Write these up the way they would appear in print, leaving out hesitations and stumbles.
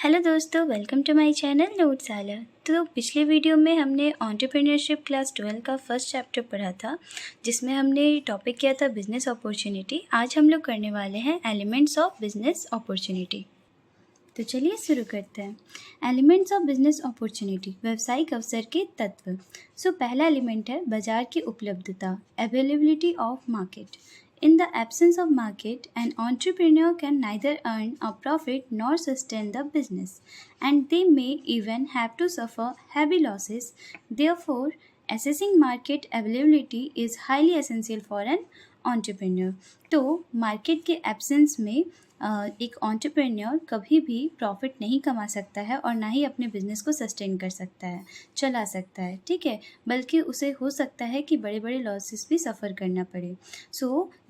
Hello दोस्तों, welcome to my channel नोट साला। तो पिछले वीडियो में हमने एंटरप्रेन्योरशिप क्लास 12 का फर्स्ट चैप्टर पढ़ा था, जिसमें हमने टॉपिक किया था बिजनेस अपॉर्चुनिटी। आज हम लोग करने वाले हैं एलिमेंट्स ऑफ बिजनेस अपॉर्चुनिटी। तो चलिए शुरू करते हैं। एलिमेंट्स ऑफ बिजनेस अपॉर्चुनिटी, व्यवसायिक अवसर के तत्व। पहला एलिमेंट है बाजार की उपलब्धता, availability of market. In the absence of market, an entrepreneur can neither earn a profit nor sustain the business, and they may even have to suffer heavy losses. Therefore, assessing market availability is highly essential for an entrepreneur. तो market के absence में एक entrepreneur कभी भी profit नहीं कमा सकता है और ना ही अपने बिजनेस को सस्टेन कर सकता है, चला सकता है, ठीक है, बल्कि उसे हो सकता है कि बड़े बड़े लॉसेस भी सफ़र करना पड़े।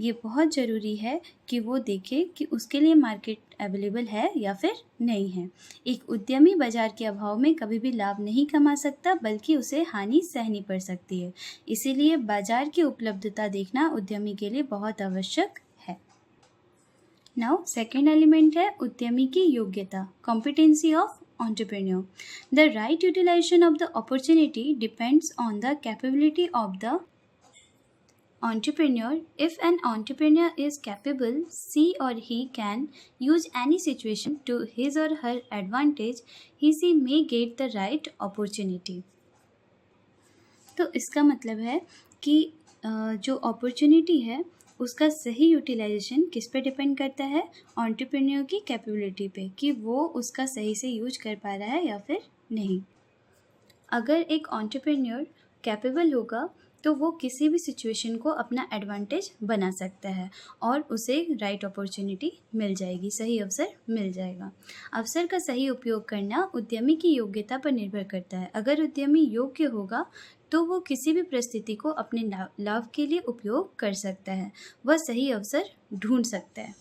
ये बहुत ज़रूरी है कि वो देखे कि उसके लिए मार्केट अवेलेबल है या फिर नहीं है। एक उद्यमी बाजार के अभाव में कभी भी लाभ नहीं कमा सकता, बल्कि उसे हानि सहनी पड़ सकती है। इसीलिए बाजार की उपलब्धता देखना उद्यमी के लिए बहुत आवश्यक है। नाउ सेकेंड एलिमेंट है उद्यमी की योग्यता, competency of entrepreneur. The right utilization of the opportunity depends on the capability of the entrepreneur. If an entrepreneur is capable, she or he can use any situation to his or her advantage, she may get the right opportunity. तो इसका मतलब है कि जो opportunity है उसका सही utilisation किस पे डिपेंड करता है, एंटरप्रेन्योर की कैपेबिलिटी पे, कि वो उसका सही से यूज कर पा रहा है या फिर नहीं। अगर एक एंटरप्रेन्योर कैपेबल होगा तो वो किसी भी सिचुएशन को अपना एडवांटेज बना सकता है और उसे राइट अपॉर्चुनिटी मिल जाएगी, सही अवसर मिल जाएगा। अवसर का सही उपयोग करना उद्यमी की योग्यता पर निर्भर करता है। अगर उद्यमी योग्य होगा तो वो किसी भी परिस्थिति को अपने लाभ के लिए उपयोग कर सकता है, वह सही अवसर ढूंढ सकता है।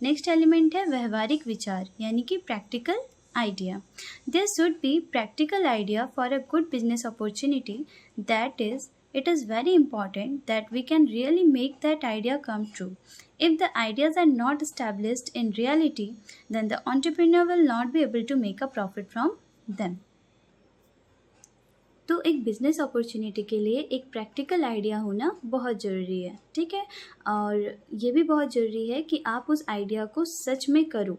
नेक्स्ट एलिमेंट है व्यवहारिक विचार, यानी कि practical idea. There should be practical idea for a good business opportunity. That is, it is very important that we can really make that idea come true. If the ideas are not established in reality, then the entrepreneur will not be able to make a profit from them. तो एक business opportunity के लिए एक practical idea होना बहुत ज़रूरी है, ठीक है। और ये भी बहुत ज़रूरी है कि आप उस आइडिया को सच में करो,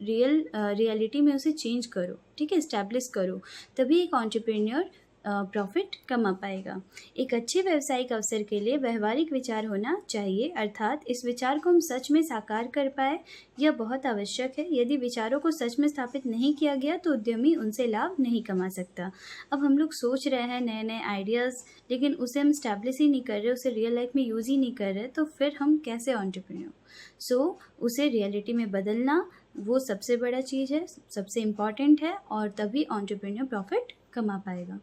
रियलिटी में उसे चेंज करो, ठीक है, इस्टेब्लिश करो, तभी एक एंटरप्रेन्योर प्रॉफिट कमा पाएगा। एक अच्छे व्यावसायिक अवसर के लिए व्यवहारिक विचार होना चाहिए, अर्थात इस विचार को हम सच में साकार कर पाए, यह बहुत आवश्यक है। यदि विचारों को सच में स्थापित नहीं किया गया तो उद्यमी उनसे लाभ नहीं कमा सकता। अब हम लोग सोच रहे हैं नए नए आइडियाज़, लेकिन उसे हम स्टैब्लिश ही नहीं कर रहे, उसे रियल लाइफ में यूज़ ही नहीं कर रहे, तो फिर हम कैसे एंटरप्रेन्योर। उसे रियलिटी में बदलना वो सबसे बड़ा चीज़ है, सबसे इम्पॉर्टेंट है, और तभी एंटरप्रेन्योर प्रॉफिट कमा पाएगा।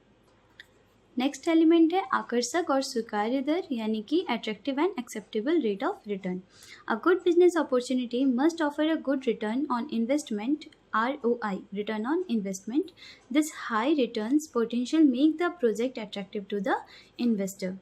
नेक्स्ट एलिमेंट है आकर्षक और स्वीकार्य दर, यानी कि attractive and acceptable rate of return. A good business opportunity must offer a good return on investment, ROI, return on investment. This high returns potential make the project attractive to the investor.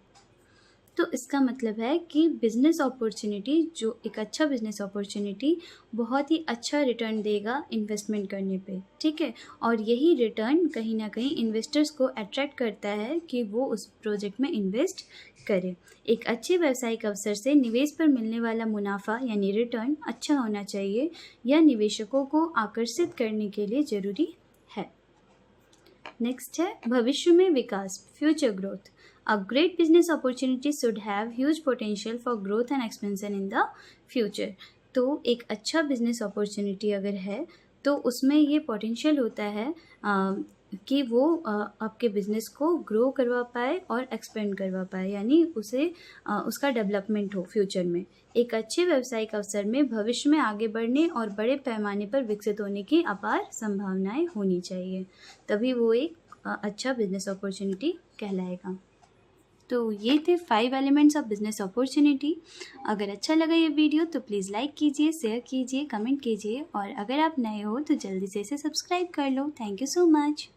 तो इसका मतलब है कि business opportunity, जो एक अच्छा business opportunity बहुत ही अच्छा रिटर्न देगा इन्वेस्टमेंट करने पे, ठीक है, और यही रिटर्न कहीं ना कहीं इन्वेस्टर्स को अट्रैक्ट करता है कि वो उस प्रोजेक्ट में इन्वेस्ट करें। एक अच्छे व्यावसायिक अवसर से निवेश पर मिलने वाला मुनाफा यानी रिटर्न अच्छा होना चाहिए, यह निवेशकों को आकर्षित करने के लिए ज़रूरी है। नेक्स्ट है भविष्य में विकास, future growth. A great business opportunity should have huge potential for growth and expansion in the future. तो एक अच्छा बिजनेस अपॉर्चुनिटी अगर है तो उसमें ये पोटेंशियल होता है कि वो आपके बिज़नेस को ग्रो करवा पाए और एक्सपेंड करवा पाए, यानी उसे उसका डेवलपमेंट हो फ्यूचर में। एक अच्छे व्यावसायिक अवसर में भविष्य में आगे बढ़ने और बड़े पैमाने पर विकसित होने की अपार संभावनाएं होनी चाहिए, तभी वो एक अच्छा बिजनेस अपॉर्चुनिटी कहलाएगा। तो ये थे 5 एलिमेंट्स ऑफ बिजनेस अपॉर्चुनिटी। अगर अच्छा लगा ये वीडियो तो प्लीज़ लाइक कीजिए, शेयर कीजिए, कमेंट कीजिए, और अगर आप नए हो तो जल्दी से इसे सब्सक्राइब कर लो। Thank you so much.